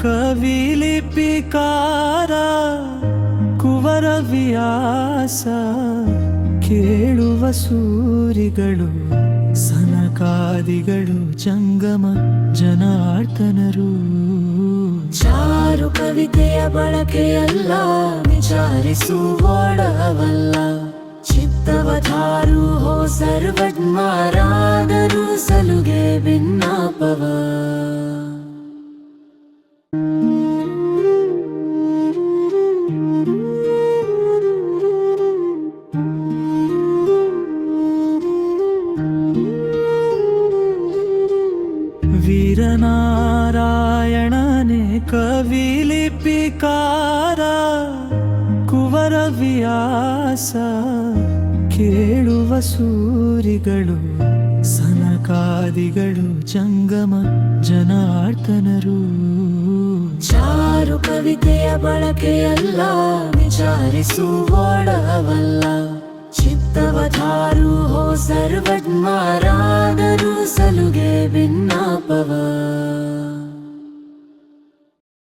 ಕವಿಲಿಪಿಕಾರ ಕುವರ ವ್ಯಾಸ ಕೇಳುವ ಸೂರಿಗಳು ಸನಕಾದಿಗಳು ಜಂಗಮ ಜನಾರ್ದನರು. ಚಾರು ಕವಿತೆಯ ಬಳಕೆಯಲ್ಲ ವಿಚಾರಿಸುವೊಡವಲ್ಲ, ಚಿತ್ತವಧಾರು ಹೋ ಸರ್ವಜ್ಞರಾದರು ಸಲುಗೆ ಭಿನ್ನಾಪವ. ವೀರನಾರಾಯಣನೇ ಕವಿಲಿಪಿಕಾರ ಕುವರ ವ್ಯಾಸ ಕೇಳುವ ಸೂರಿಗಳು ಸನಕಾದಿಗಳು ಜಂಗಮ ಜನಾರ್ದನರು. ಚಾರು ಕವಿತೆಯ ಬಳಕೆಯಲ್ಲ ವಿಚಾರಿಸುವೊಡವಲ್ಲ, ಚಿತ್ತವಧಾರು ಹೋ ಸರ್ವಜ್ಞರಾದರು ಸಲುಗೆ ಭಿನ್ನಾಪವ.